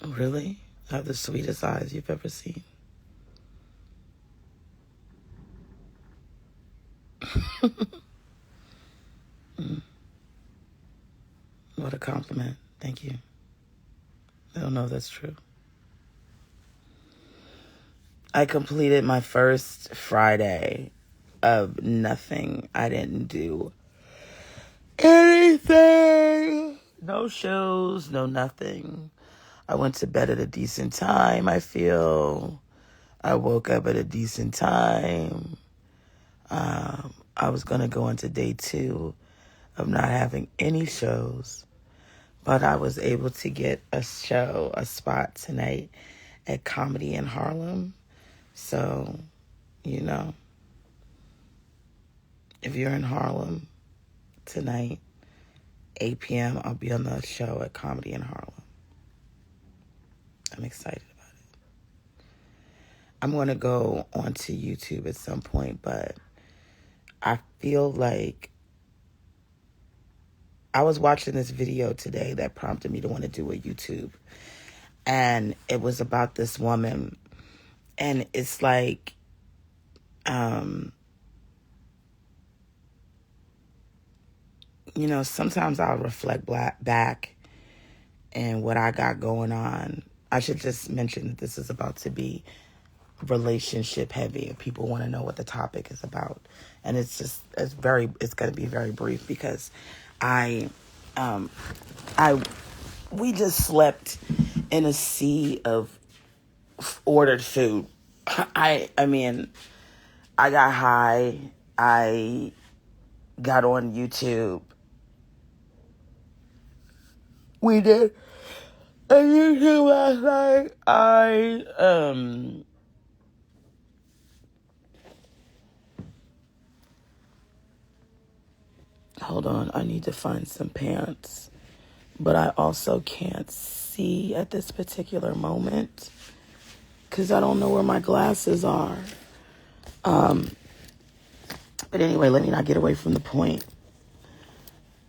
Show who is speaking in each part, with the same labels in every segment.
Speaker 1: Really? I have the sweetest eyes you've ever seen. What a compliment. Thank you. I don't know if that's true. I completed my first Friday of nothing. I didn't do anything. No shows, no nothing. I went to bed at a decent time, I feel. I woke up at a decent time. I was going to go into day 2 of not having any shows, but I was able to get a spot tonight at Comedy in Harlem. So, if you're in Harlem tonight, 8 p.m., I'll be on the show at Comedy in Harlem. I'm excited about it. I'm going to go onto YouTube at some point, but I feel like I was watching this video today that prompted me to want to do a YouTube. And it was about this woman. And it's like, sometimes I'll reflect back and what I got going on. I should just mention that this is about to be relationship heavy if people want to know what the topic is about. And it's going to be very brief because we just slept in a sea of ordered food. I got high. I got on YouTube. We did a YouTube last night. Hold on, I need to find some pants. But I also can't see at this particular moment because I don't know where my glasses are. But anyway, let me not get away from the point.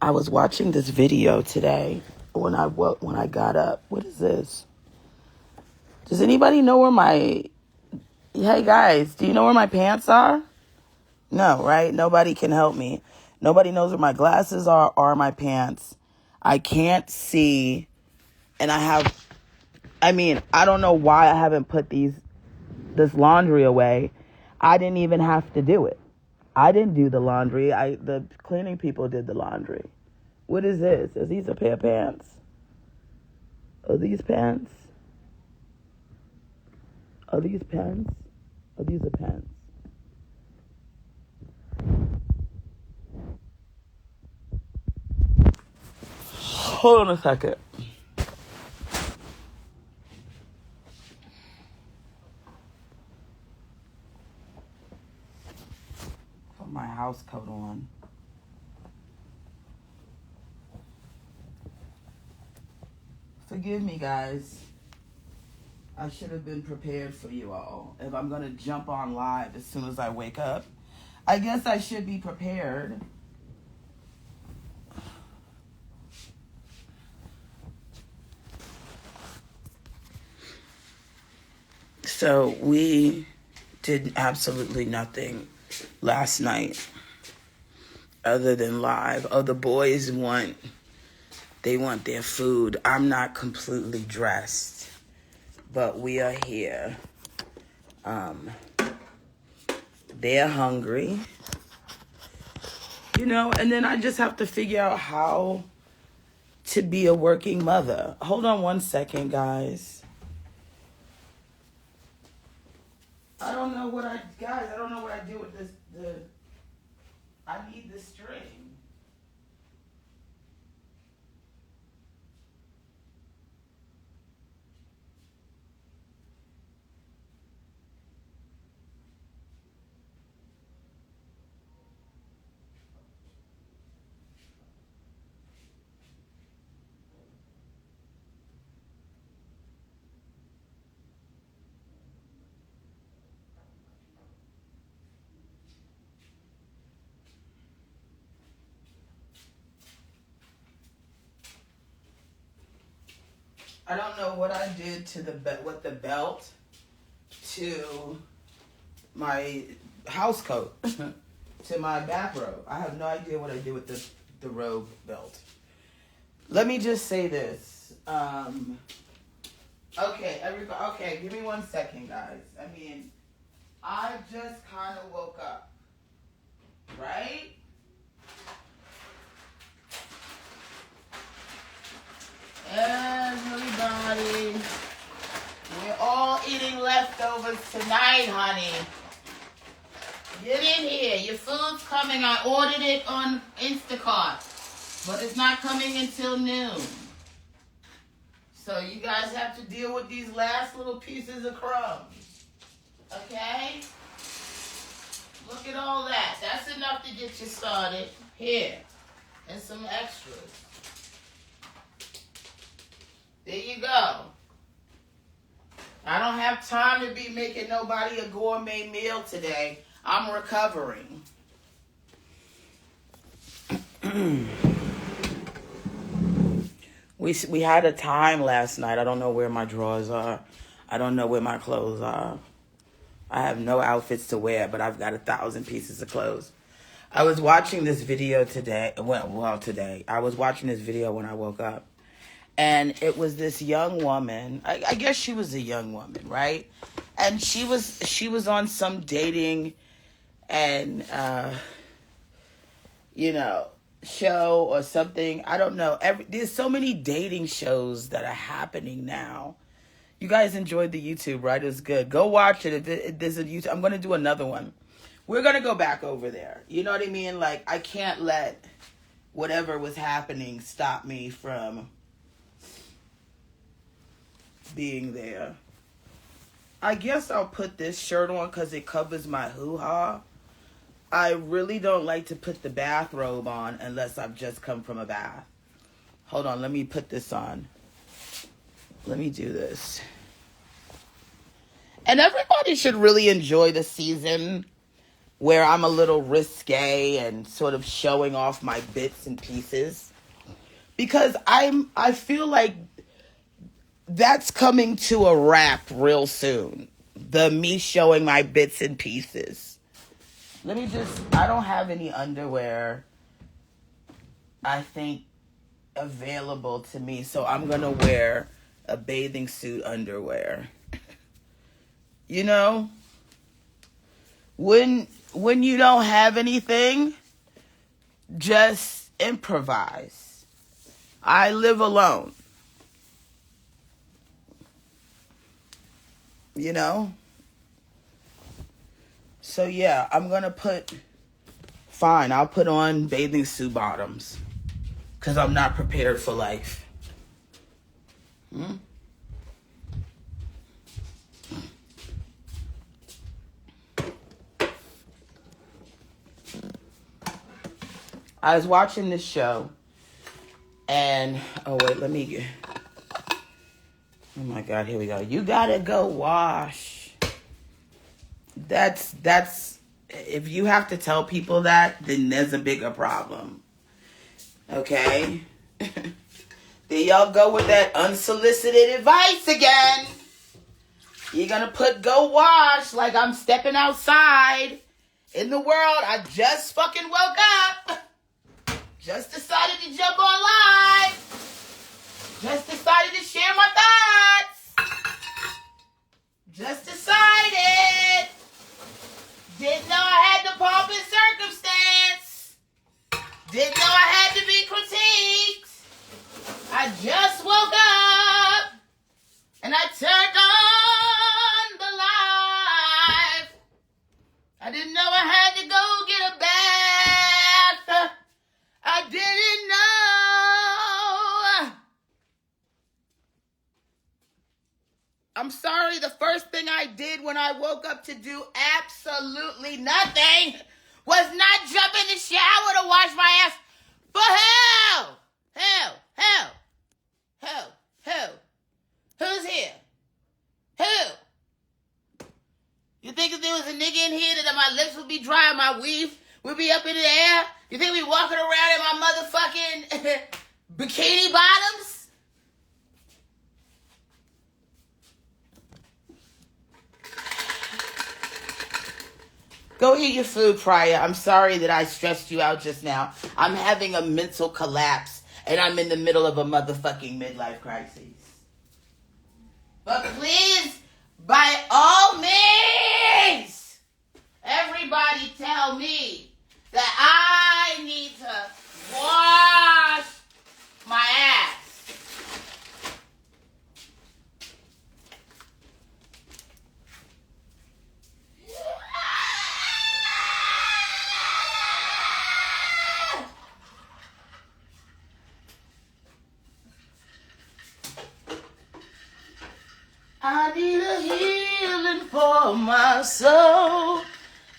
Speaker 1: I was watching this video today when I got up. What is this? Does anybody know where my... Hey guys, do you know where my pants are? No, right? Nobody can help me. Nobody knows where my glasses are or my pants. I can't see. And I don't know why I haven't put this laundry away. I didn't even have to do it. I didn't do the laundry. The cleaning people did the laundry. What is this? Is these a pair of pants? Are these pants? Are these pants? Are these the pants? Hold on a second. Put my house coat on. Forgive me, guys. I should have been prepared for you all. If I'm going to jump on live as soon as I wake up, I guess I should be prepared. So we did absolutely nothing last night other than live. Oh, the boys want their food. I'm not completely dressed, but we are here. They're hungry, and then I just have to figure out how to be a working mother. Hold on one second, guys. I don't know what guys, I don't know what I do with this, I need the string. I don't know what I did to with the belt to my house coat, to my bathrobe. I have no idea what I did with the robe belt. Let me just say this. Okay, everybody. Okay, give me 1 second, guys. I mean, I just kind of woke up, right? Everybody, we're all eating leftovers tonight, honey. Get in here. Your food's coming. I ordered it on Instacart, but it's not coming until noon. So you guys have to deal with these last little pieces of crumbs. Okay? Look at all that. That's enough to get you started. Here. And some extras. There you go. I don't have time to be making nobody a gourmet meal today. I'm recovering. We had a time last night. I don't know where my drawers are. I don't know where my clothes are. I have no outfits to wear, but I've got 1,000 pieces of clothes. I was watching this video today. Well, today. I was watching this video when I woke up. And it was this young woman. I guess she was a young woman, right? And she was on some dating and show or something. I don't know. There's so many dating shows that are happening now. You guys enjoyed the YouTube, right? It was good. Go watch it. If there's a YouTube, I'm going to do another one. We're going to go back over there. You know what I mean? Like, I can't let whatever was happening stop me from being there. I guess I'll put this shirt on because it covers my hoo-ha. I really don't like to put the bathrobe on unless I've just come from a bath. Hold on, let me put this on. Let me do this. And everybody should really enjoy the season where I'm a little risque and sort of showing off my bits and pieces. Because I feel like that's coming to a wrap real soon. Me showing my bits and pieces. I don't have any underwear, I think, available to me. So I'm going to wear a bathing suit underwear. You know? When you don't have anything, just improvise. I live alone. You know? So yeah, I'll put on bathing suit bottoms. Because I'm not prepared for life. I was watching this show. And, oh my God, here we go. You gotta go wash. That's, if you have to tell people that, then there's a bigger problem. Okay? There y'all go with that unsolicited advice again. You're gonna put go wash like I'm stepping outside in the world. I just fucking woke up. Just decided to jump on live. Just decided to share my thoughts. Just decided. Didn't know I had the pomp and circumstance. Didn't know I had to be critiqued. I just woke up and I turned on the didn't know I had to go get a bath. I didn't know. I'm sorry, the first thing I did when I woke up to do absolutely nothing was not jump in the shower to wash my ass. For hell! Hell. Who's here? Who? You think if there was a nigga in here that my lips would be dry, my weave would be up in the air? You think we walking around in my motherfucking bikini bottoms? Go eat your food, Priya. I'm sorry that I stressed you out just now. I'm having a mental collapse, and I'm in the middle of a motherfucking midlife crisis. But please, by all means, everybody tell me that I need to wash my ass. I need a healing for my soul.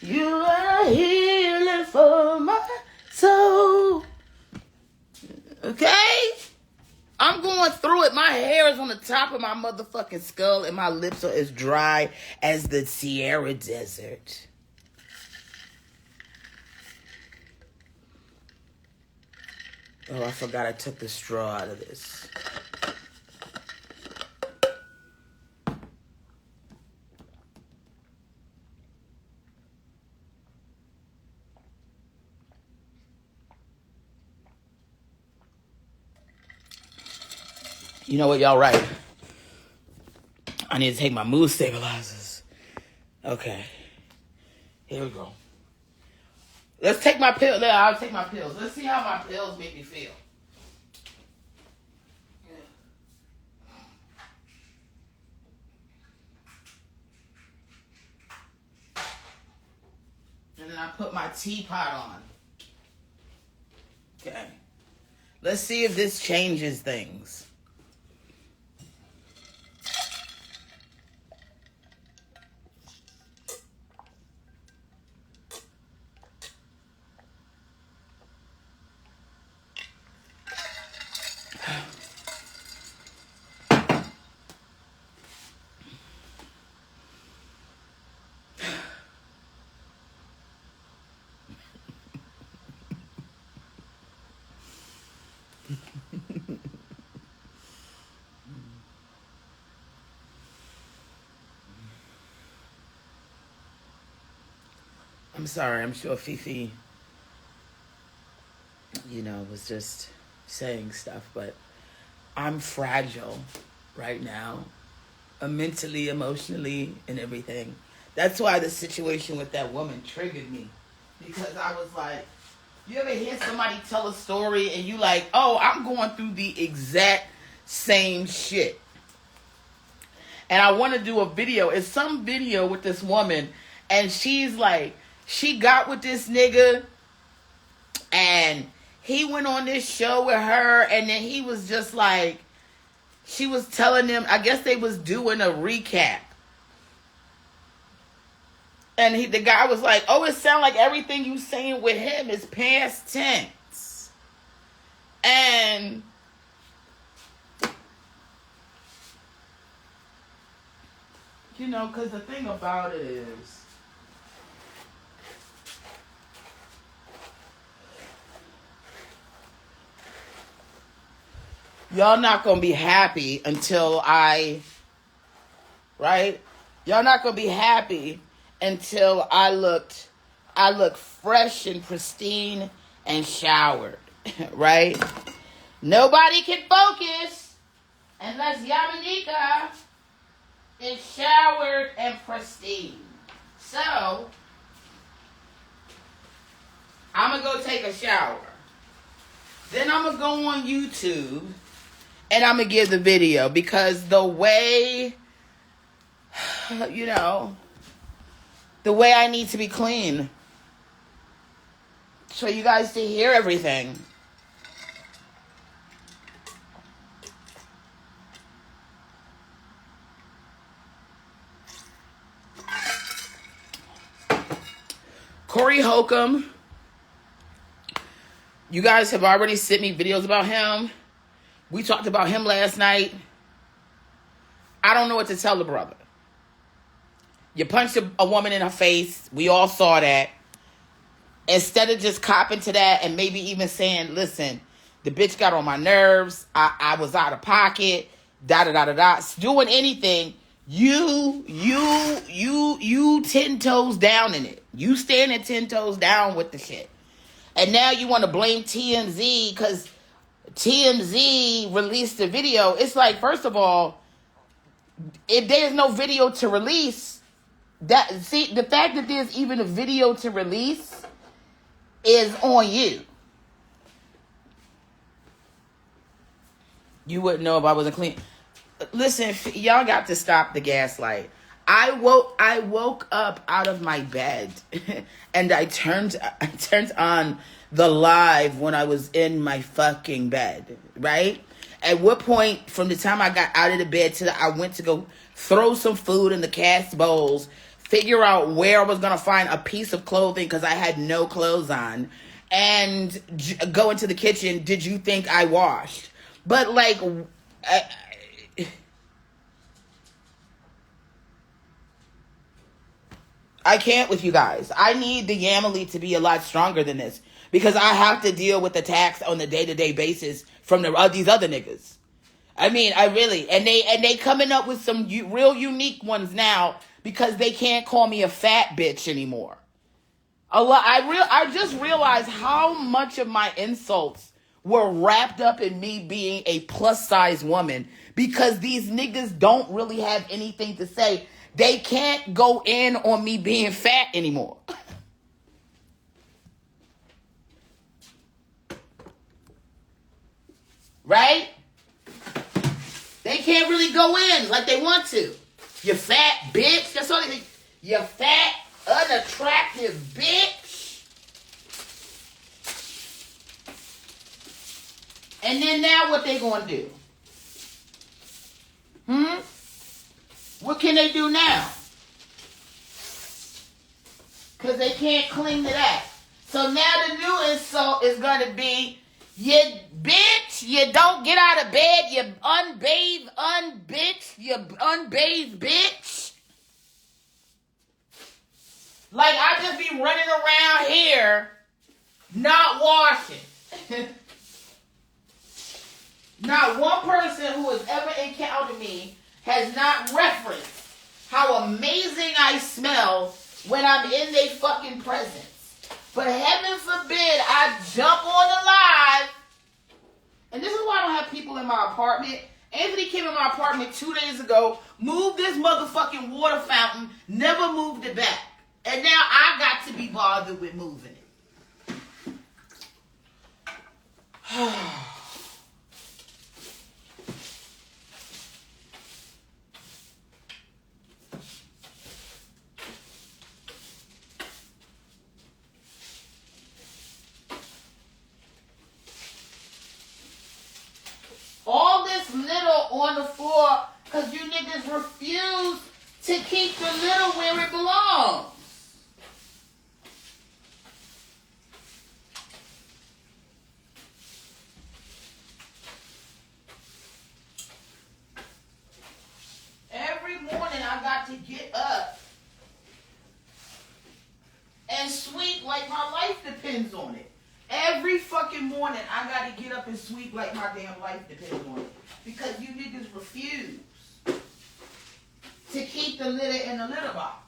Speaker 1: You are healing for my soul. Okay? I'm going through it. My hair is on the top of my motherfucking skull and my lips are as dry as the Sierra Desert. Oh, I forgot I took the straw out of this. You know what, y'all right. I need to take my mood stabilizers. Okay. Here we go. Let's take my pill. I'll take my pills. Let's see how my pills make me feel. And then I put my teapot on. Okay. Let's see if this changes things. I'm sorry, I'm sure Fifi, was just saying stuff, but I'm fragile right now, mentally, emotionally, and everything. That's why the situation with that woman triggered me, because I was like, you ever hear somebody tell a story and you like, oh, I'm going through the exact same shit. And I want to do a video. It's some video with this woman, and she's like, she got with this nigga, and he went on this show with her, and then he was just like, she was telling them, I guess they was doing a recap. And the guy was like, oh, it sounds like everything you saying with him is past tense. And because the thing about it is, y'all not going to be happy until right? Y'all not going to be happy until I look fresh and pristine and showered, right? Nobody can focus unless Yamanika is showered and pristine. So, I'm going to go take a shower. Then I'm going to go on YouTube and I'm going to give the video, because the way, the way I need to be clean. So you guys to hear everything. Corey Holcomb. You guys have already sent me videos about him. We talked about him last night. I don't know what to tell the brother. You punched a woman in her face. We all saw that. Instead of just copping to that and maybe even saying, listen, the bitch got on my nerves. I was out of pocket. Da-da-da-da-da. Doing anything. You 10 toes down in it. You standing 10 toes down with the shit. And now you want to blame TMZ because TMZ released the video. It's like, first of all, if there's no video to release, the fact that there's even a video to release is on you. You wouldn't know if I wasn't clean. Listen, y'all got to stop the gaslight. I woke up out of my bed and I turned on the live when I was in my fucking bed, right? At what point from the time I got out of the bed till I went to go throw some food in the cast bowls, figure out where I was going to find a piece of clothing because I had no clothes on, and go into the kitchen, did you think I washed? But like... I can't with you guys. I need the Yamily to be a lot stronger than this because I have to deal with attacks on a day-to-day basis from these other niggas. I mean, I really, and they coming up with some real unique ones now because they can't call me a fat bitch anymore. I just realized how much of my insults were wrapped up in me being a plus-size woman because these niggas don't really have anything to say. They can't go in on me being fat anymore. Right? They can't really go in like they want to. You fat bitch. That's all they think. You fat, unattractive bitch. And then now what they gonna do? What can they do now? Because they can't cling to that. So now the new insult is going to be, you bitch, you don't get out of bed, you unbathed bitch. Like I just be running around here not washing. Not one person who has ever encountered me has not referenced how amazing I smell when I'm in their fucking presence. But heaven forbid I jump on the live. And this is why I don't have people in my apartment. Anthony came in my apartment 2 days ago, moved this motherfucking water fountain, never moved it back. And now I got to be bothered with moving it. All this litter on the floor because you niggas refuse to keep the litter where it belongs. Every morning I got to get up and sweep like my life depends on it. Every fucking morning, I gotta get up and sweep like my damn life depends on it. Because you niggas refuse to keep the litter in the litter box.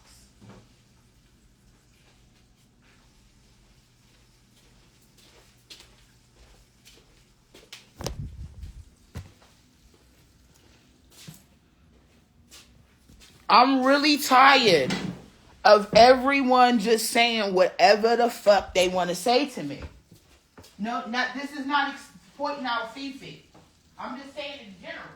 Speaker 1: I'm really tired of everyone just saying whatever the fuck they want to say to me. No, this is not pointing out Fifi. I'm just saying in general.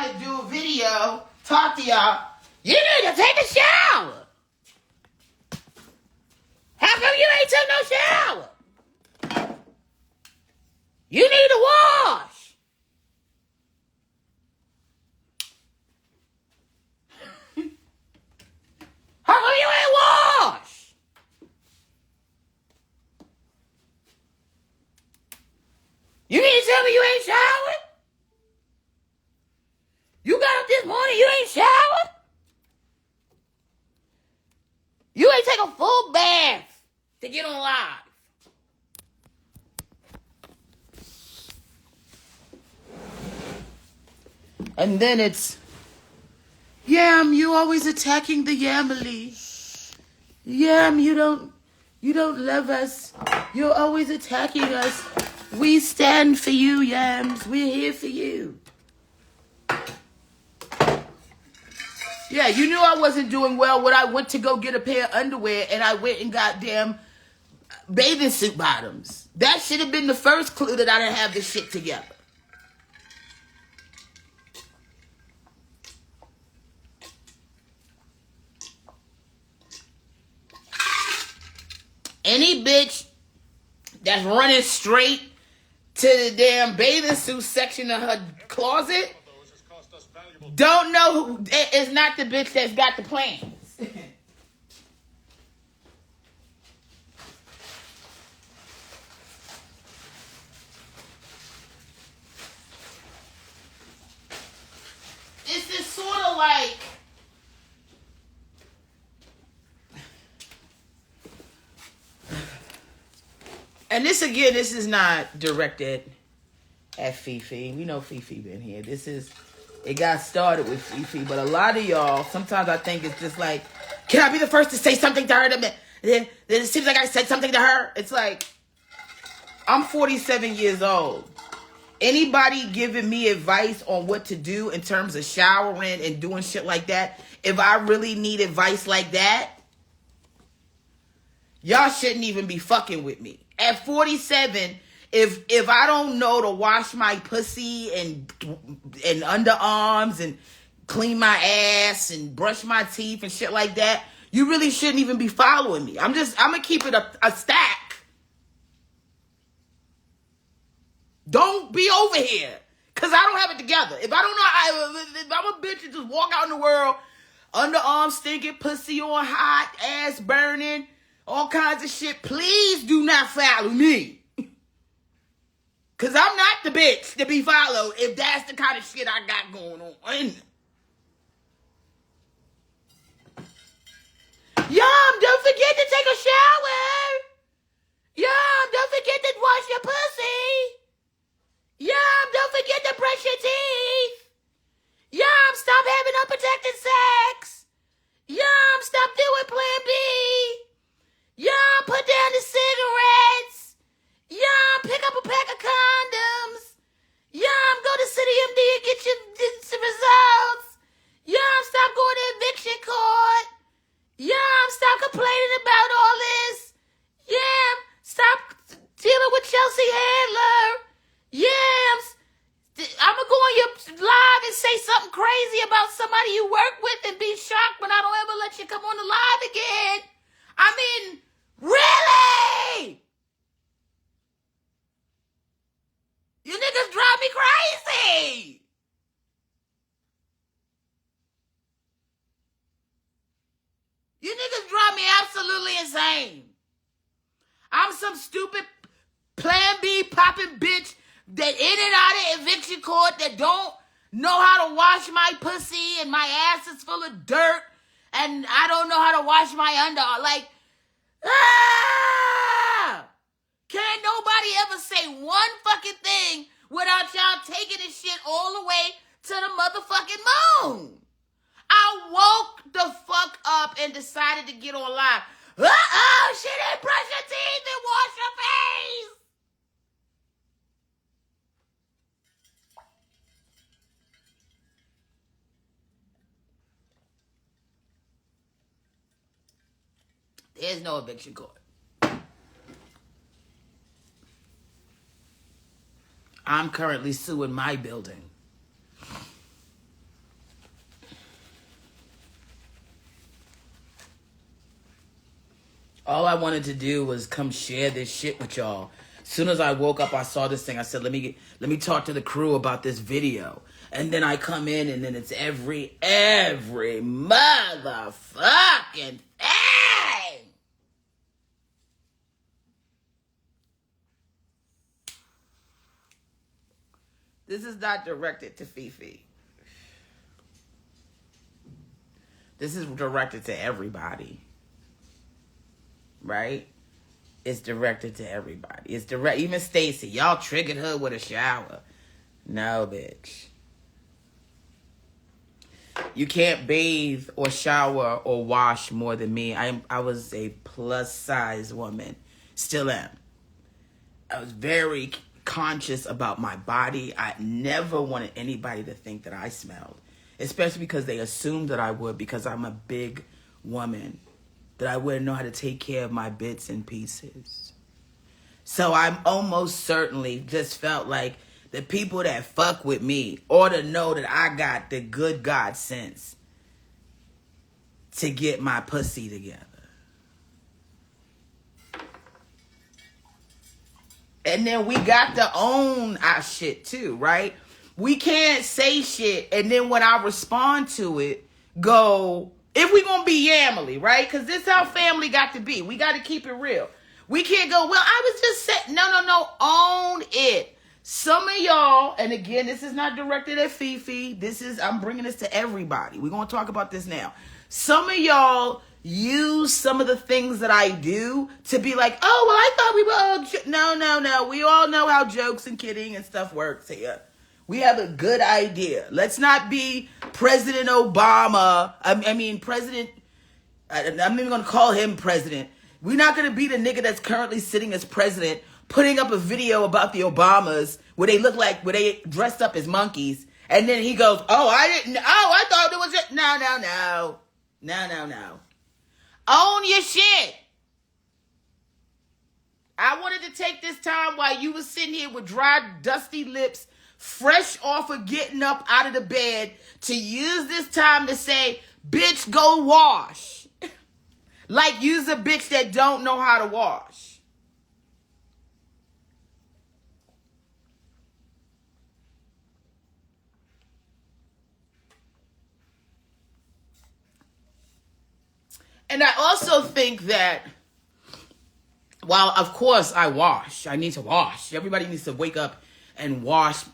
Speaker 1: trying to do a video, talk to y'all. You need to take a shower. How come you ain't took no shower? You need to wash. How come you ain't wash? You mean to tell me you ain't showered? You got up this morning, you ain't showered? You ain't take a full bath to get on live. And then it's, Yam, you always attacking the Yamily. Yam, you don't love us. You're always attacking us. We stand for you, Yams. We're here for you. Yeah, you knew I wasn't doing well when I went to go get a pair of underwear and I went and got damn bathing suit bottoms. That should have been the first clue that I didn't have this shit together. Any bitch that's running straight to the damn bathing suit section of her closet don't know who is not the bitch that's got the plans. It's this sort of like, and this again, this is not directed at Fifi. We know Fifi been here. It got started with Fifi, but a lot of y'all, sometimes I think it's just like, can I be the first to say something to her? Then it seems like I said something to her. It's like, I'm 47 years old. Anybody giving me advice on what to do in terms of showering and doing shit like that, if I really need advice like that, y'all shouldn't even be fucking with me. At 47, if I don't know to wash my pussy and underarms and clean my ass and brush my teeth and shit like that, you really shouldn't even be following me. I'm gonna keep it a stack. Don't be over here, cause I don't have it together. If I don't know, if I'm a bitch that just walk out in the world, underarms stinking, pussy on hot, ass burning, all kinds of shit, please do not follow me. Cause I'm not the bitch to be followed if that's the kind of shit I got going on. Yum, don't forget to take a shower. Yum, don't forget to wash your pussy. Yum, don't forget to brush your teeth. Yum, stop having unprotected sex. Yum, stop doing Plan B. Yum, put down the cigarettes. Yum, pick up a pack of condoms. Yum, go to City MD and get your results. Yum, stop going to eviction court. Yum, stop complaining about all this. Yum, stop dealing with Chelsea Handler. Yams, I'm going to go on your live and say something crazy about somebody you work with and be shocked when I don't ever let you come on the live again. I mean, really? You niggas drive me crazy. You niggas drive me absolutely insane. I'm some stupid Plan B popping bitch that in and out of eviction court that don't know how to wash my pussy and my ass is full of dirt and I don't know how to wash my underarm. Like, can't nobody ever say one fucking thing without y'all taking this shit all the way to the motherfucking moon. I woke the fuck up and decided to get on live. She didn't brush her teeth and wash her face. There's no eviction court. I'm currently suing my building.
Speaker 2: All I wanted to do was come share this shit with y'all. As soon as I woke up, I saw this thing. I said, let me talk to the crew about this video. And then I come in, and then it's every motherfucking thing. This is not directed to Fifi. This is directed to everybody. Right? It's directed to everybody. It's direct. Even Stacy, y'all triggered her with a shower. No, bitch. You can't bathe or shower or wash more than me. I was a plus size woman. Still am. I was very conscious about my body. I never wanted anybody to think that I smelled. Especially because they assumed that I would, because I'm a big woman. That I wouldn't know how to take care of my bits and pieces. So I'm almost certainly just felt like the people that fuck with me ought to know that I got the good God sense to get my pussy together. And then we got to own our shit too, right? We can't say shit and then when I respond to it, go... If we gonna be yamily, right? Because this how family got to be. We got to keep it real. We can't go, well, I was just saying, no. Own it. Some of y'all, and again, this is not directed at Fifi. I'm bringing this to everybody. We're going to talk about this now. Some of y'all use some of the things that I do to be like, oh, well, I thought we were all... No. We all know how jokes and kidding and stuff works here. We have a good idea. Let's not be President Obama. I'm not even going to call him president. We're not going to be the nigga that's currently sitting as president, putting up a video about the Obamas where they dressed up as monkeys. And then he goes, I thought it was just... No. Own your shit. I wanted to take this time while you were sitting here with dry, dusty lips, fresh off of getting up out of the bed, to use this time to say, bitch, go wash. Like use a bitch that don't know how to wash. And I also think that, while of course I need to wash. Everybody needs to wake up and wash,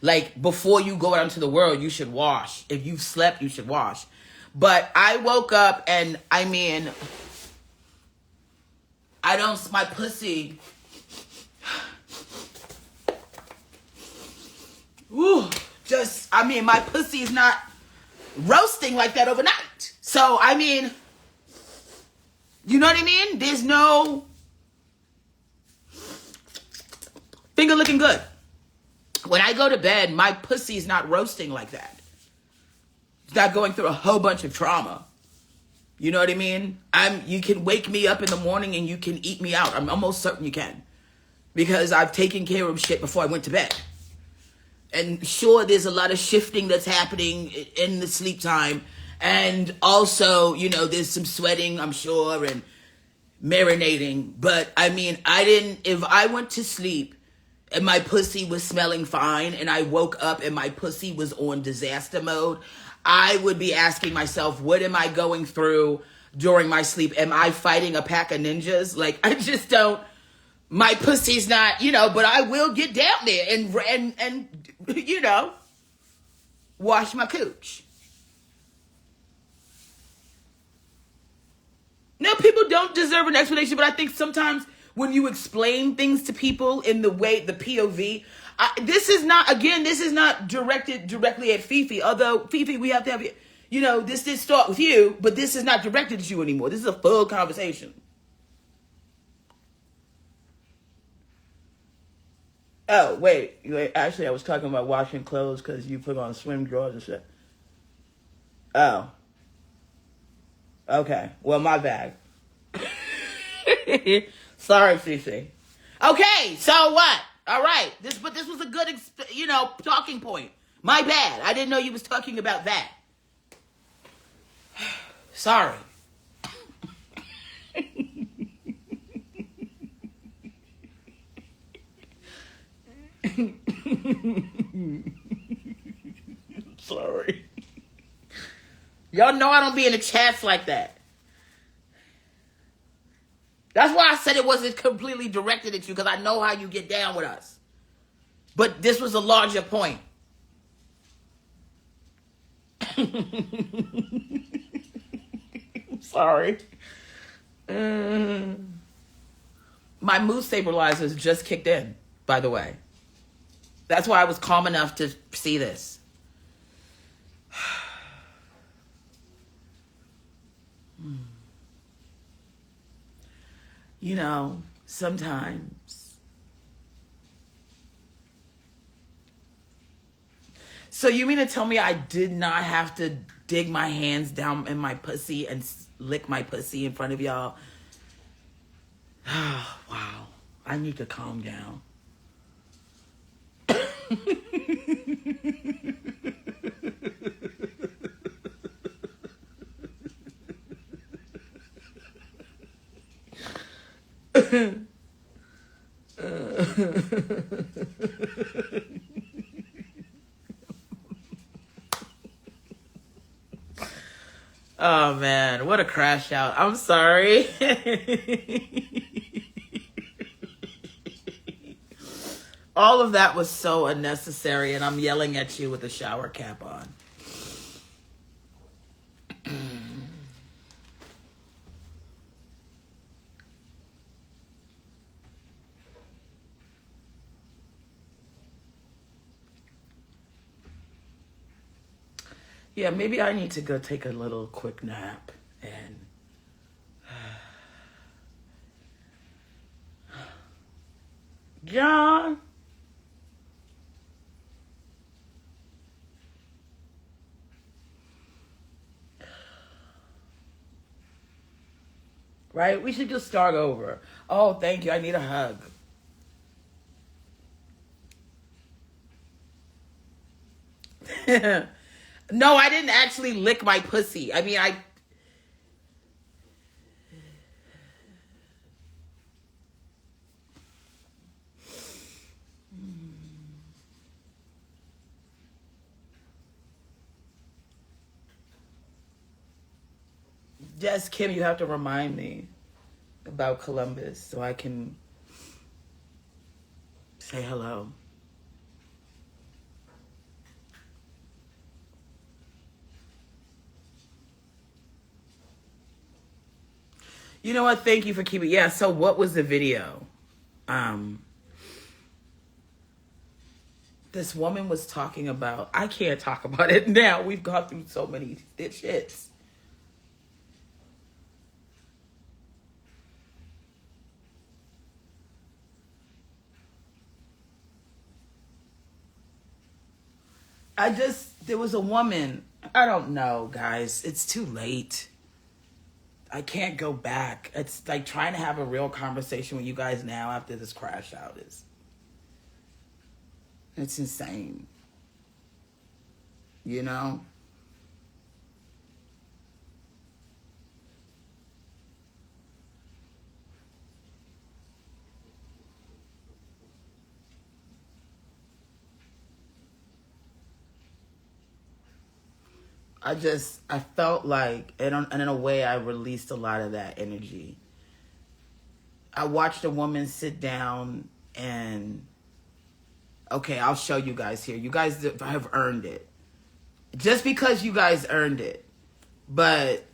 Speaker 2: like before you go out into the world, you should wash. If you've slept, you should wash. But I woke up and my pussy, my pussy is not roasting like that overnight. So, you know what I mean? There's no finger looking good. When I go to bed, my pussy's not roasting like that. It's not going through a whole bunch of trauma. You know what I mean? You can wake me up in the morning and you can eat me out. I'm almost certain you can. Because I've taken care of shit before I went to bed. And sure, there's a lot of shifting that's happening in the sleep time. And also, there's some sweating, I'm sure, and marinating. But, if I went to sleep and my pussy was smelling fine and I woke up and my pussy was on disaster mode, I would be asking myself, what am I going through during my sleep? Am I fighting a pack of ninjas? Like, I just don't, my pussy's not, but I will get down there and wash my cooch. Now, people don't deserve an explanation, but I think sometimes when you explain things to people in the way, the POV, this is not directed directly at Fifi. Although, Fifi, we have to have, this did start with you, but this is not directed at you anymore. This is a full conversation. Oh, wait. Actually, I was talking about washing clothes because you put on swim drawers and shit. Oh. Okay. Well, my bad. Sorry, Fifi. Okay, so what? All right. This was a good, talking point. My bad. I didn't know you was talking about that. Sorry. Sorry. Y'all know I don't be in the chats like that. That's why I said it wasn't completely directed at you, because I know how you get down with us. But this was a larger point. Sorry. My mood stabilizers just kicked in, by the way. That's why I was calm enough to see this. You know, sometimes. So you mean to tell me I did not have to dig my hands down in my pussy and lick my pussy in front of y'all? Oh, wow. I need to calm down. Oh man, what a crash out. I'm sorry. All of that was so unnecessary, and I'm yelling at you with a shower cap on. Yeah, maybe I need to go take a little quick nap and John. Right? We should just start over. Oh, thank you. I need a hug. No, I didn't actually lick my pussy. I mean, I... Yes, Kim, you have to remind me about Columbus so I can say hello. You know what? Thank you for keeping... Yeah, so what was the video? This woman was talking about... I can't talk about it now. We've gone through so many shits. There was a woman... I don't know, guys. It's too late. I can't go back. It's like trying to have a real conversation with you guys now after this crash out is... It's insane. You know? I felt like, and in a way, I released a lot of that energy. I watched a woman sit down and, okay, I'll show you guys here. You guys have earned it. Just because you guys earned it. But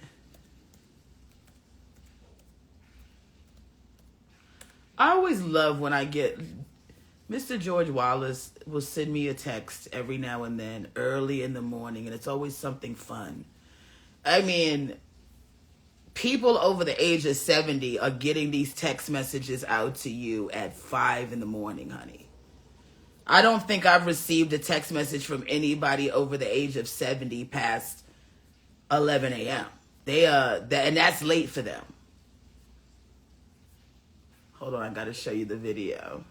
Speaker 2: I always love when I get... Mr. George Wallace will send me a text every now and then, early in the morning, and it's always something fun. I mean, people over the age of 70 are getting these text messages out to you at 5 in the morning, honey. I don't think I've received a text message from anybody over the age of 70 past 11 a.m. And that's late for them. Hold on, I gotta show you the video.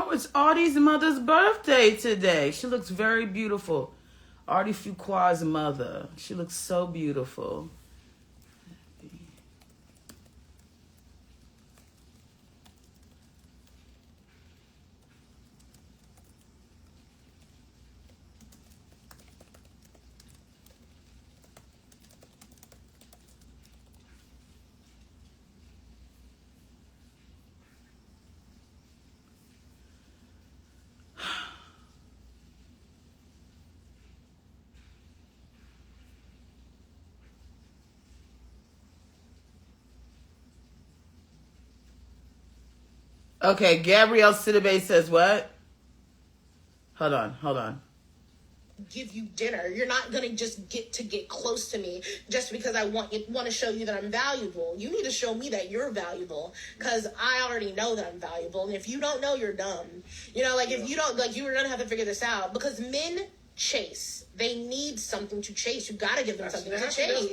Speaker 2: Oh, it's Artie's mother's birthday today. She looks very beautiful. Artie Fuqua's mother. She looks so beautiful. Okay, Gabrielle Sidibe says what? Hold on.
Speaker 3: Give you dinner. You're not gonna just get close to me just because I want to show you that I'm valuable. You need to show me that you're valuable, because I already know that I'm valuable. And if you don't know, you're dumb. You know, like if you don't, like, you're gonna have to figure this out, because men chase. They need something to chase. You gotta give them something to chase.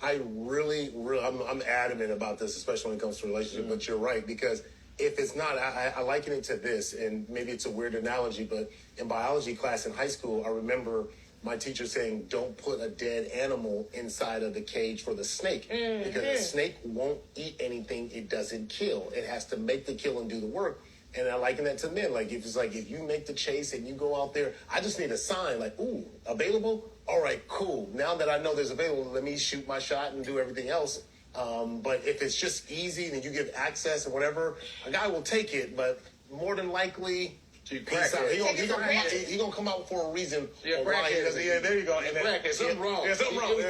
Speaker 4: I really, I'm adamant about this, especially when it comes to relationships. But you're right, because if it's not, I liken it to this, and maybe it's a weird analogy, but in biology class in high school, I remember my teacher saying, don't put a dead animal inside of the cage for the snake, because the snake won't eat anything it doesn't kill. It has to make the kill and do the work. And I liken that to men. Like, if you make the chase and you go out there, I just need a sign, like, ooh, available? All right, cool. Now that I know there's available, let me shoot my shot and do everything else. But if it's just easy and you give access and whatever, a guy will take it, but more than likely, he's gonna come out for a reason. Why he doesn't. Yeah, there you go. And then, something wrong. Yeah, something wrong. Yeah,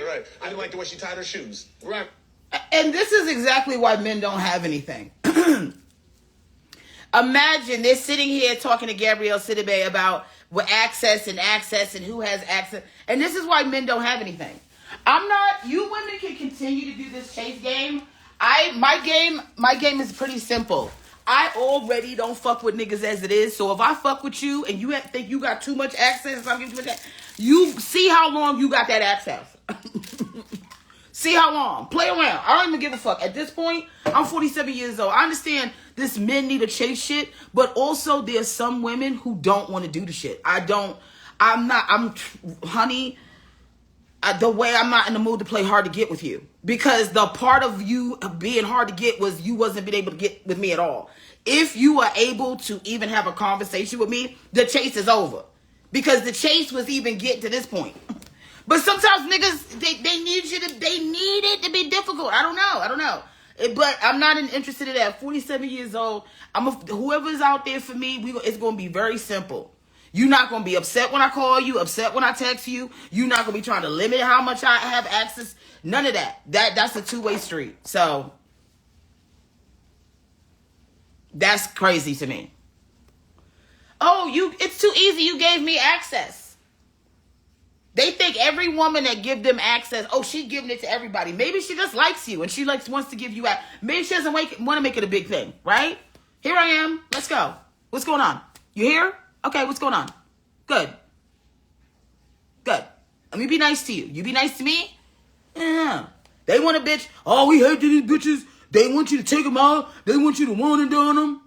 Speaker 4: right. I didn't like the way she tied her shoes. Right.
Speaker 2: And this is exactly why men don't have anything. Imagine they're sitting here talking to Gabrielle Sidibe about what access and who has access. And this is why men don't have anything. You women can continue to do this chase game. My game is pretty simple. I already don't fuck with niggas as it is. So if I fuck with you and you think you got too much access, I'm giving you that, you see how long you got that access. See how long. Play around. I don't even give a fuck. At this point, I'm 47 years old. I understand this men need to chase shit, but also there's some women who don't want to do the shit. Honey, the way I'm not in the mood to play hard to get with you, because the part of you being hard to get was you wasn't being able to get with me at all. If you are able to even have a conversation with me, the chase is over, because the chase was even getting to this point. But sometimes niggas, they need it to be difficult. I don't know. But I'm not interested in that. 47 years old. Whoever's out there for me, it's going to be very simple. You're not going to be upset when I call you, upset when I text you. You're not going to be trying to limit how much I have access. None of that. That's a two-way street. So that's crazy to me. Oh, it's too easy. You gave me access. They think every woman that give them access, she's giving it to everybody. Maybe she just likes you and she wants to give you access. Maybe she doesn't want to make it a big thing, right? Here I am. Let's go. What's going on? You here? Okay, what's going on? Good. Let me be nice to you. You be nice to me? Yeah. They want a bitch. Oh, we hate these bitches. They want you to take them out. They want you to one and done them.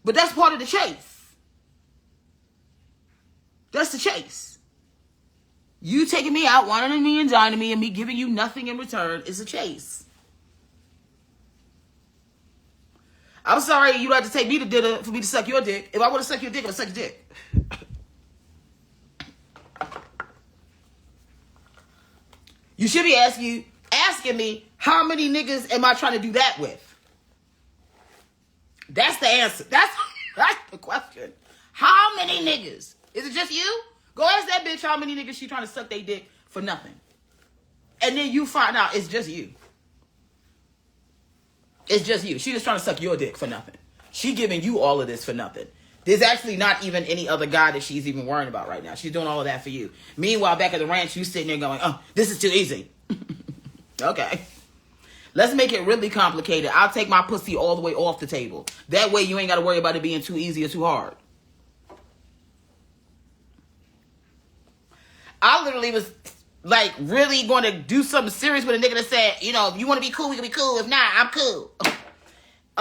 Speaker 2: But that's part of the chase. That's the chase. You taking me out, wanting me and dining me, and me giving you nothing in return is a chase. I'm sorry you had to take me to dinner for me to suck your dick. If I want to suck your dick, I'll suck your dick. You should be asking me, how many niggas am I trying to do that with? That's the answer. That's the question. How many niggas? Is it just you? Go ask that bitch how many niggas she trying to suck their dick for nothing. And then you find out it's just you. It's just you. She just trying to suck your dick for nothing. She giving you all of this for nothing. There's actually not even any other guy that she's even worrying about right now. She's doing all of that for you. Meanwhile, back at the ranch, you sitting there going, this is too easy. Okay. Let's make it really complicated. I'll take my pussy all the way off the table. That way you ain't got to worry about it being too easy or too hard. I literally was like really going to do something serious with a nigga that said, if you want to be cool, we can be cool. If not, I'm cool.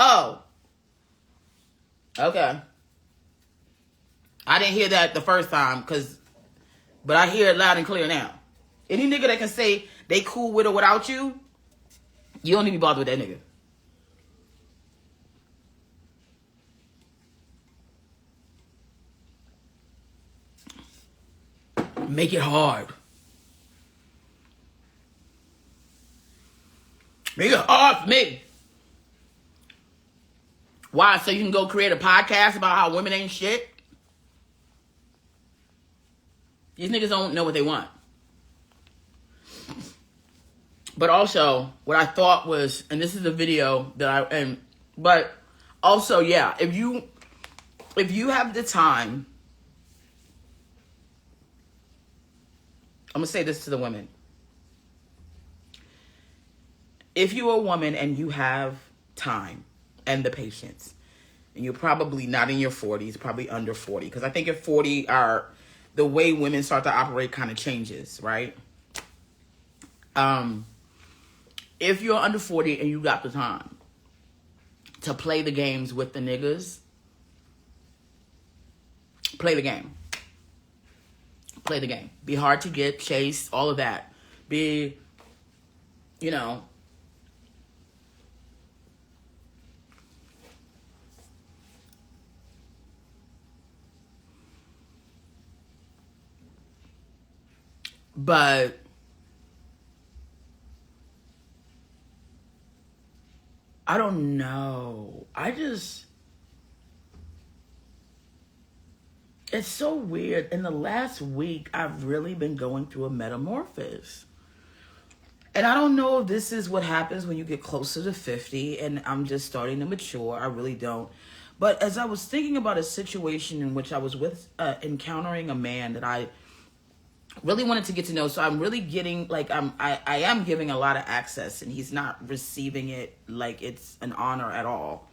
Speaker 2: Oh. Okay. I didn't hear that the first time, but I hear it loud and clear now. Any nigga that can say they cool with or without you, you don't need to be bothered with that nigga. Make it hard. Make it hard for me. Why? So you can go create a podcast about how women ain't shit? These niggas don't know what they want. But also, what I thought was, and this is a video that but also, yeah, if you have the time, I'm gonna say this to the women. If you're a woman and you have time and the patience, and you're probably not in your 40s, probably under 40, because I think at 40 the way women start to operate kind of changes, right? If you're under 40 and you got the time to play the games with the niggas, play the game. Play the game. Be hard to get, chase, all of that. Be, you know, but I don't know. It's so weird. In the last week, I've really been going through a metamorphosis. And I don't know if this is what happens when you get closer to 50 and I'm just starting to mature. I really don't. But as I was thinking about a situation in which I was encountering a man that I really wanted to get to know. So I'm really getting, like, I am giving a lot of access, and he's not receiving it like it's an honor at all.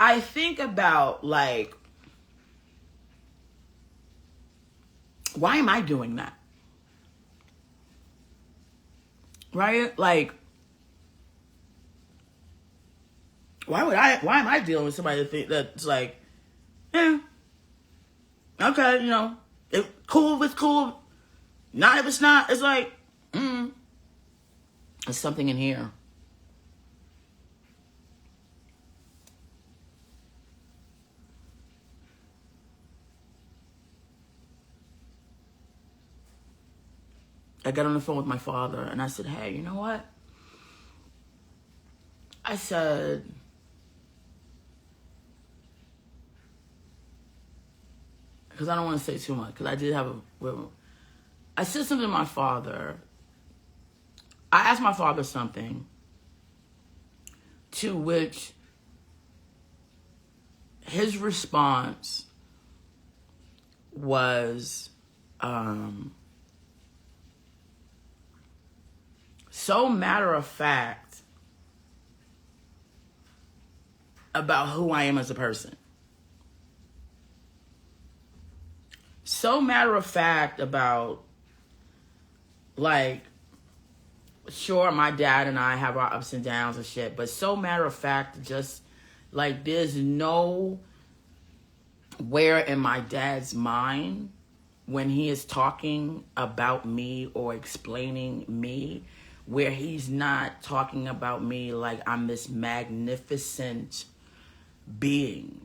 Speaker 2: I think about, like, why am I doing that? Right? Like, why am I dealing with somebody that's like, okay, you know, if it's cool. Not if it's not. It's like, there's something in here. I got on the phone with my father and I said, hey, you know what? I said, because I don't want to say too much, because I did have I said something to my father. I asked my father something to which his response was so matter of fact about who I am as a person. So matter of fact about, like, sure, my dad and I have our ups and downs and shit, but so matter of fact, just like there's no where in my dad's mind when he is talking about me or explaining me where he's not talking about me like I'm this magnificent being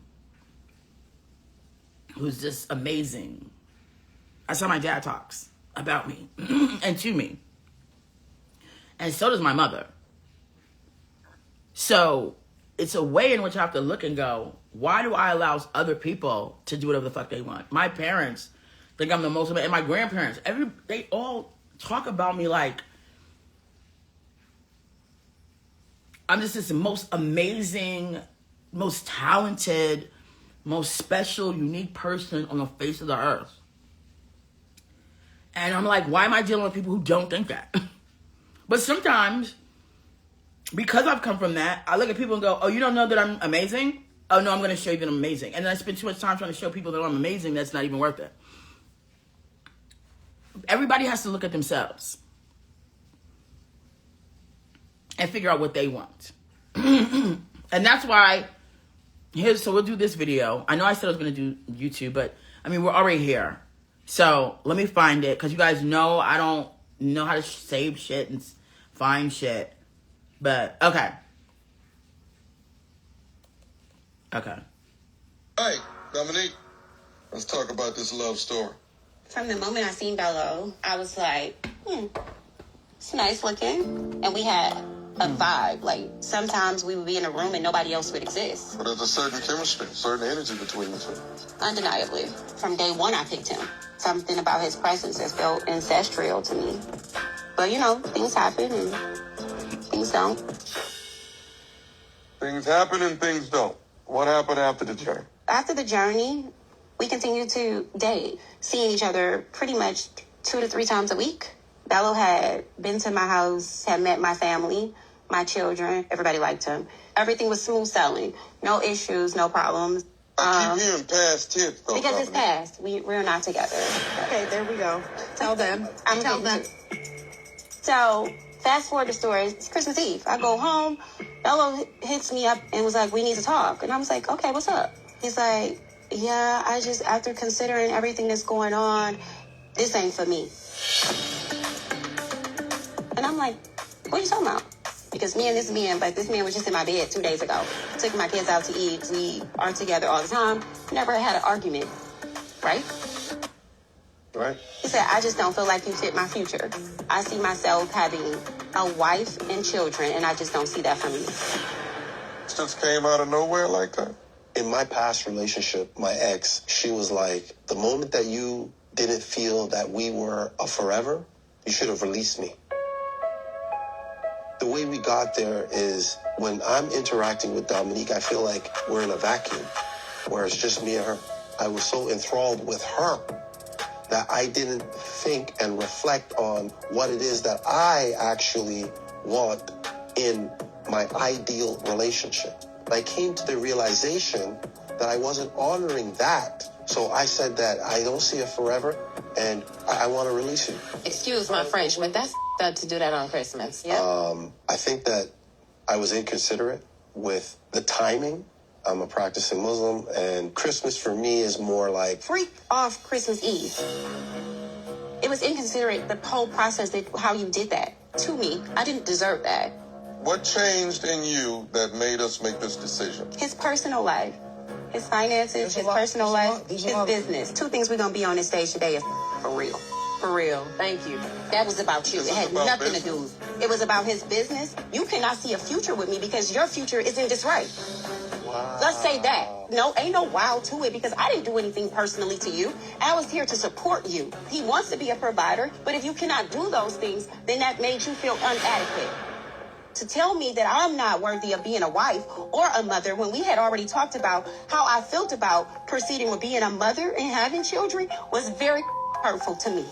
Speaker 2: who's just amazing. That's how my dad talks about me and to me. And so does my mother. So it's a way in which I have to look and go, why do I allow other people to do whatever the fuck they want? My parents think I'm the most, and my grandparents, they all talk about me like I'm just this most amazing, most talented, most special, unique person on the face of the earth. And I'm like, why am I dealing with people who don't think that? But sometimes, because I've come from that, I look at people and go, oh, you don't know that I'm amazing? Oh, no, I'm going to show you that I'm amazing. And then I spend too much time trying to show people that I'm amazing. That's not even worth it. Everybody has to look at themselves and figure out what they want. And that's why, so we'll do this video. I know I said I was going to do YouTube, but I mean, we're already here. So let me find it, because you guys know I don't know how to save shit and find shit. But, okay. Okay.
Speaker 5: Hey, Dominique, let's talk about this love story.
Speaker 6: From the moment I seen Bello, I was like, it's nice looking. And we had a vibe. Like, sometimes we would be in a room and nobody else would exist.
Speaker 5: But there's a certain chemistry, certain energy between the two.
Speaker 6: Undeniably. From day one, I picked him. Something about his presence has felt ancestral to me. But, you know, things happen and things don't.
Speaker 5: Things happen and things don't. What happened after the journey?
Speaker 6: After the journey, we continued to date, seeing each other pretty much 2 to 3 times a week. Bello had been to my house, had met my family, my children. Everybody liked him. Everything was smooth sailing. No issues, no problems.
Speaker 5: I keep hearing past tense, though.
Speaker 6: Because it's past. We're not together.
Speaker 3: Okay, there we go. Tell them. Tell them.
Speaker 6: So, fast forward the story. It's Christmas Eve. I go home. Bello hits me up and was like, we need to talk. And I was like, okay, what's up? He's like, yeah, I just, after considering everything that's going on, this ain't for me. And I'm like, what are you talking about? Because me and this man was just in my bed 2 days ago. Took my kids out to eat. We are together all the time. Never had an argument. Right?
Speaker 5: Right.
Speaker 6: He said, I just don't feel like you fit my future. I see myself having a wife and children, and I just don't see that for me.
Speaker 5: This just came out of nowhere like that?
Speaker 7: In my past relationship, my ex, she was like, the moment that you didn't feel that we were a forever, you should have released me. The way we got there is when I'm interacting with Dominique, I feel like we're in a vacuum where it's just me and her. I was so enthralled with her that I didn't think and reflect on what it is that I actually want in my ideal relationship. I came to the realization that I wasn't honoring that. So I said that I don't see it forever and I want to release you.
Speaker 8: Excuse my French, but that's up to do that on Christmas. Yeah.
Speaker 7: I think that I was inconsiderate with the timing. I'm a practicing Muslim, and Christmas for me is more like...
Speaker 6: Freak off Christmas Eve. It was inconsiderate, the whole process, how you did that to me. I didn't deserve that.
Speaker 5: What changed in you that made us make this decision?
Speaker 6: His personal life, his finances, his personal life, his business. 2 things we're going to be on this stage today is for real.
Speaker 8: For real. Thank you.
Speaker 6: That was about you. It had nothing to do. It was about his business. You cannot see a future with me because your future is in disarray. Wow. Let's say that. No, ain't no wow to it because I didn't do anything personally to you. I was here to support you. He wants to be a provider, but if you cannot do those things, then that made you feel inadequate. To tell me that I'm not worthy of being a wife or a mother when we had already talked about how I felt about proceeding with being a mother and having children was very hurtful to me.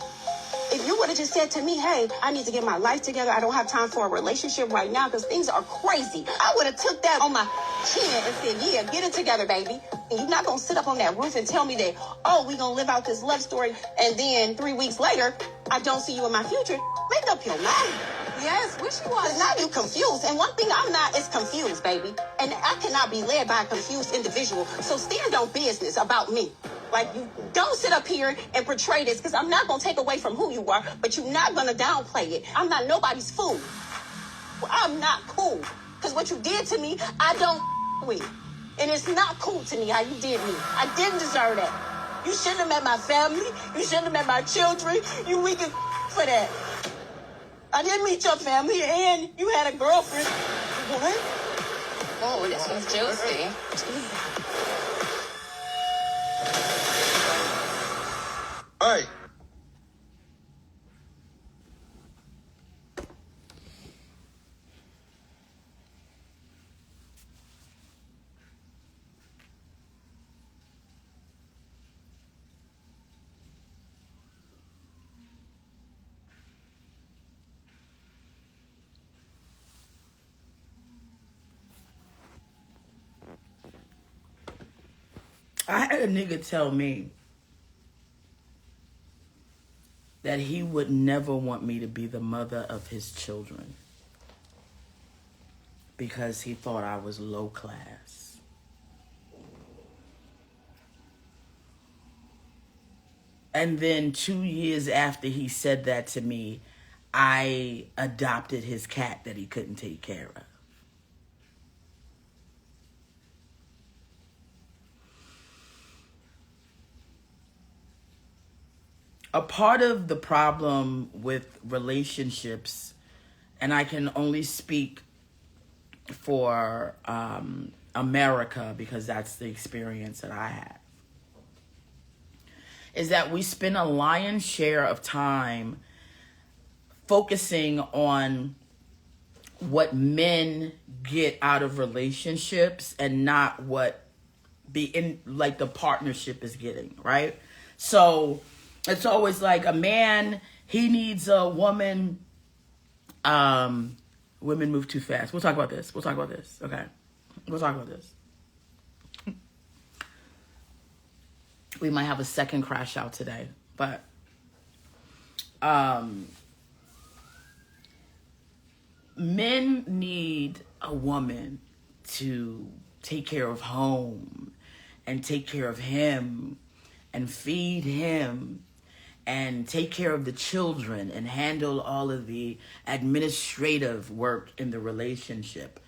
Speaker 6: If you would have just said to me, hey, I need to get my life together. I don't have time for a relationship right now because things are crazy. I would have took that on my chin and said, yeah, get it together, baby. And you're not going to sit up on that roof and tell me that, oh, we're going to live out this love story. And then 3 weeks later, I don't see you in my future. Make up your mind. Yes, wish you was. Now you confused. And one thing I'm not is confused, baby. And I cannot be led by a confused individual. So stand on business about me. Like, you don't sit up here and portray this because I'm not going to take away from who you are, but you're not going to downplay it. I'm not nobody's fool. I'm not cool because what you did to me, I don't with. And it's not cool to me how you did me. I didn't deserve that. You shouldn't have met my family. You shouldn't have met my children. You weak as for that. I didn't meet your family and you had a girlfriend. What?
Speaker 8: Oh, this was juicy.
Speaker 5: Hey.
Speaker 2: I had a nigga tell me that he would never want me to be the mother of his children. because he thought I was low class. And then 2 years after he said that to me, I adopted his cat that he couldn't take care of. A part of the problem with relationships, and I can only speak for America because that's the experience that I had, is that we spend a lion's share of time focusing on what men get out of relationships and not what the partnership is getting, right? So it's always like a man, he needs a woman. Women move too fast. We'll talk about this. Okay. We'll talk about this. We might have a second crash out today, but men need a woman to take care of home and take care of him and feed him and take care of the children and handle all of the administrative work in the relationship.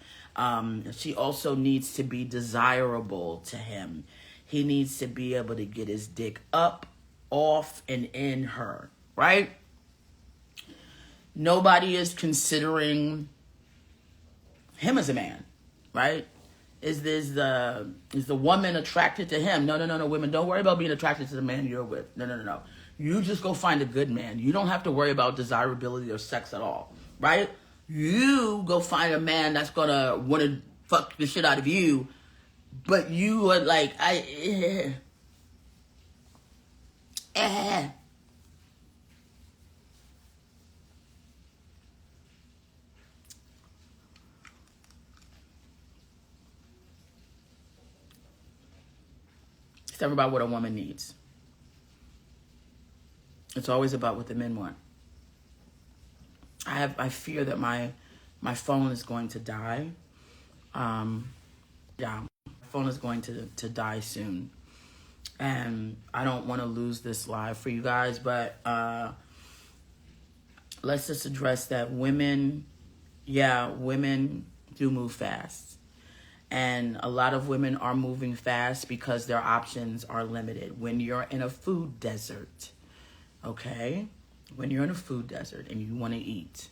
Speaker 2: She also needs to be desirable to him. He needs to be able to get his dick up, off, and in her, right? Nobody is considering him as a man, right? Is the woman attracted to him? No. Women, don't worry about being attracted to the man you're with. No. You just go find a good man. You don't have to worry about desirability or sex at all, right? You go find a man that's gonna want to fuck the shit out of you, but you are like, It's never about what a woman needs. It's always about what the men want. I fear that my phone is going to die. My phone is going to die soon. And I don't want to lose this live for you guys, but let's just address that women do move fast. And a lot of women are moving fast because their options are limited. When you're in a food desert, okay? When you're in a food desert and you want to eat,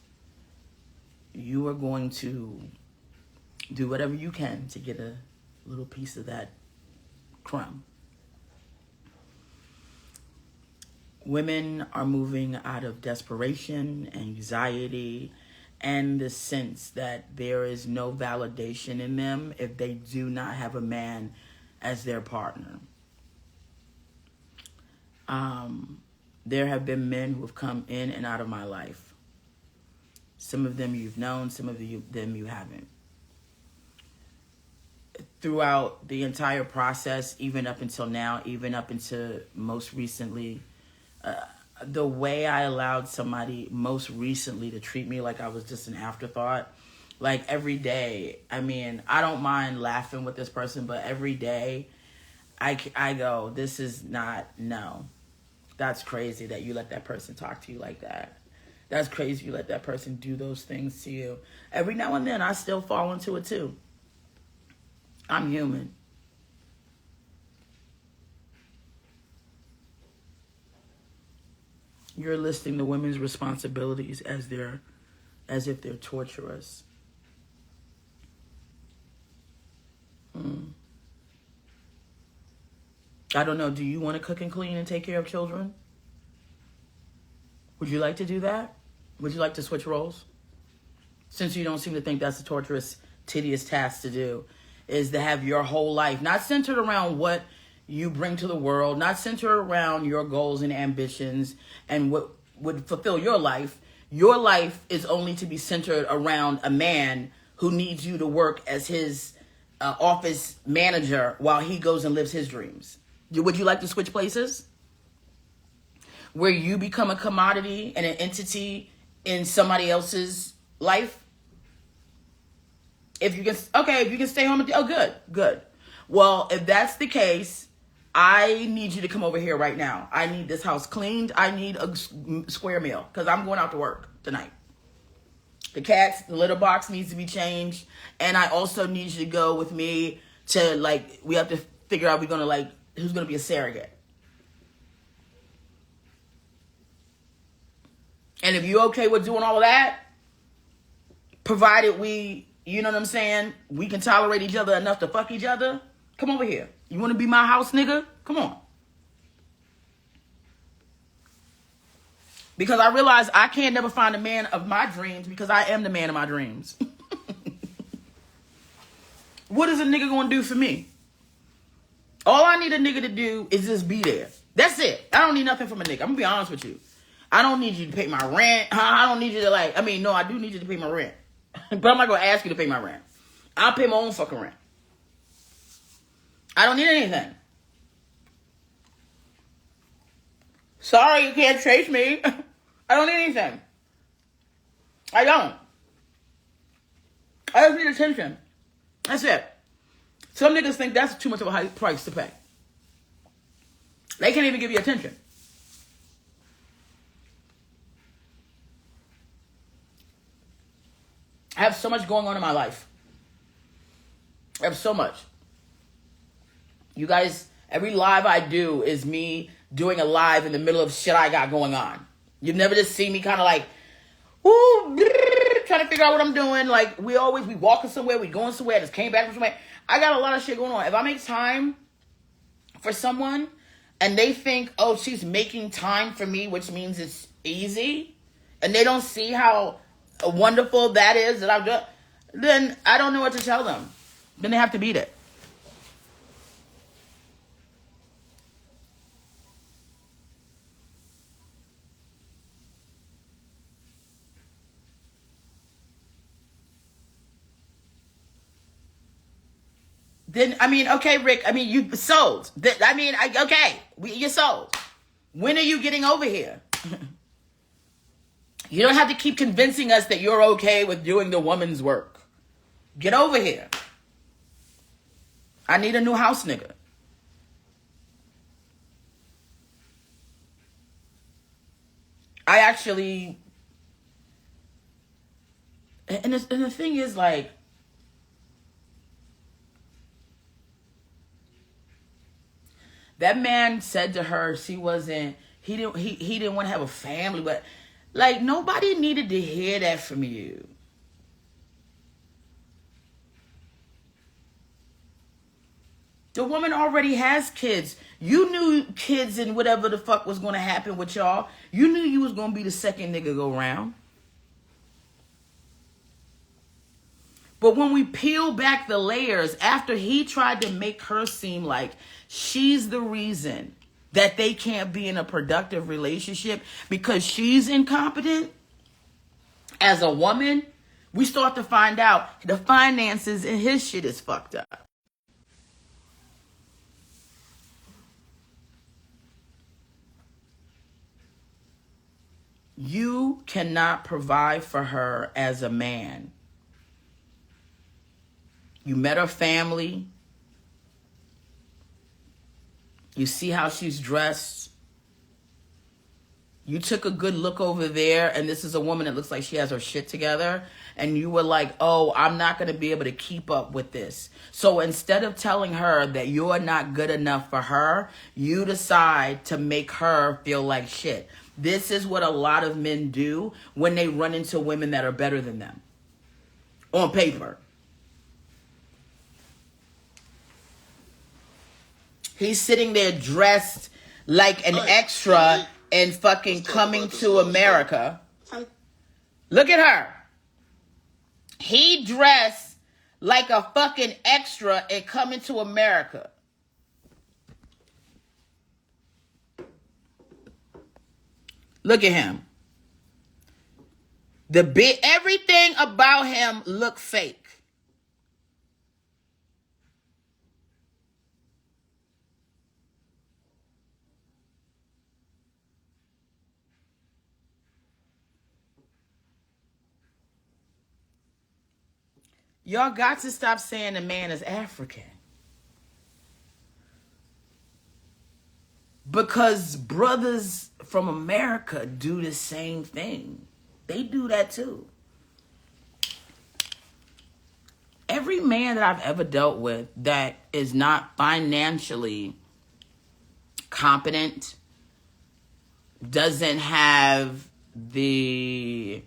Speaker 2: you are going to do whatever you can to get a little piece of that crumb. Women are moving out of desperation, anxiety, and the sense that there is no validation in them if they do not have a man as their partner. There have been men who have come in and out of my life. Some of them you've known, some of them you haven't. Throughout the entire process, even up until now, even up until most recently, the way I allowed somebody most recently to treat me like I was just an afterthought, like every day, I mean, I don't mind laughing with this person, but every day I go, this is not, no. That's crazy that you let that person talk to you like that. That's crazy you let that person do those things to you. Every now and then, I still fall into it too. I'm human. You're listing the women's responsibilities as if they're torturous. I don't know. Do you want to cook and clean and take care of children? Would you like to do that? Would you like to switch roles? Since you don't seem to think that's a torturous, tedious task to do, is to have your whole life not centered around what you bring to the world, not centered around your goals and ambitions and what would fulfill your life. Your life is only to be centered around a man who needs you to work as his office manager while he goes and lives his dreams. Would you like to switch places? Where you become a commodity and an entity in somebody else's life? If you can stay home. Oh, good. Well, if that's the case, I need you to come over here right now. I need this house cleaned. I need a square meal because I'm going out to work tonight. The litter box needs to be changed. And I also need you to go with me to, like, we have to figure out who's going to be a surrogate. And if you're okay with doing all of that, provided you know what I'm saying, we can tolerate each other enough to fuck each other, come over here. You want to be my house nigga? Come on. Because I realize I can't never find a man of my dreams because I am the man of my dreams. What is a nigga going to do for me? All I need a nigga to do is just be there. That's it. I don't need nothing from a nigga. I'm going to be honest with you. I don't need you to pay my rent. I don't need you to no, I do need you to pay my rent. But I'm not going to ask you to pay my rent. I'll pay my own fucking rent. I don't need anything. Sorry, you can't chase me. I don't need anything. I don't. I just need attention. That's it. Some niggas think that's too much of a high price to pay. They can't even give you attention. I have so much going on in my life. I have so much. You guys, every live I do is me doing a live in the middle of shit I got going on. You've never just seen me kind of like, woo, trying to figure out what I'm doing. Like, we walking somewhere, we going somewhere, I just came back from somewhere. I got a lot of shit going on. If I make time for someone and they think, oh, she's making time for me, which means it's easy, and they don't see how wonderful that is that I've done, then I don't know what to tell them. Then they have to beat it. Then, okay, Rick, you sold. You're sold. When are you getting over here? You don't have to keep convincing us that you're okay with doing the woman's work. Get over here. I need a new house nigga. I actually... And the thing is, like... That man said to her he didn't want to have a family, but like nobody needed to hear that from you. The woman already has kids. You knew kids and whatever the fuck was going to happen with y'all. You knew you was going to be the second nigga go round. But when we peel back the layers, after he tried to make her seem like she's the reason that they can't be in a productive relationship because she's incompetent as a woman, we start to find out the finances and his shit is fucked up. You cannot provide for her as a man. You met her family. You see how she's dressed. You took a good look over there, and this is a woman that looks like she has her shit together. And you were like, oh, I'm not going to be able to keep up with this. So instead of telling her that you're not good enough for her, you decide to make her feel like shit. This is what a lot of men do when they run into women that are better than them. On paper. He's sitting there dressed like an extra in fucking Coming to America. Look at her. He dressed like a fucking extra in Coming to America. Look at him. Everything about him look fake. Y'all got to stop saying the man is African. Because brothers from America do the same thing. They do that too. Every man that I've ever dealt with that is not financially competent, doesn't have the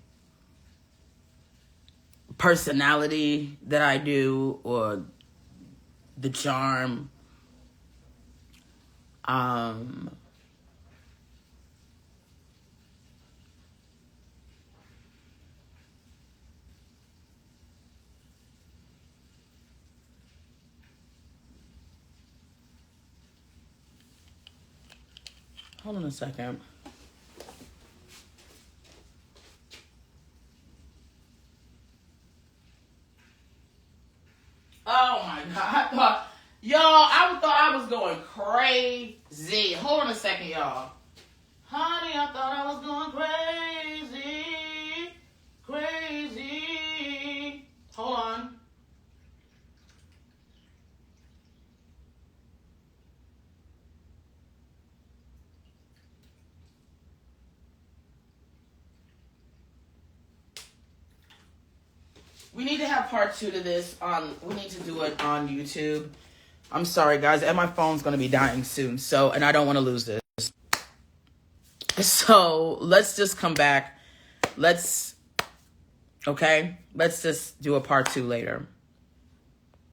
Speaker 2: personality that I do or the charm, hold on a second. Oh my God. I thought I was going crazy. Hold on a second, y'all. Honey, I thought I was going crazy. Crazy. Hold on. We need to have part 2 to this we need to do it on YouTube. I'm sorry guys, and my phone's gonna be dying soon, and I don't want to lose this. So let's just come back. Let's just do a part 2 later.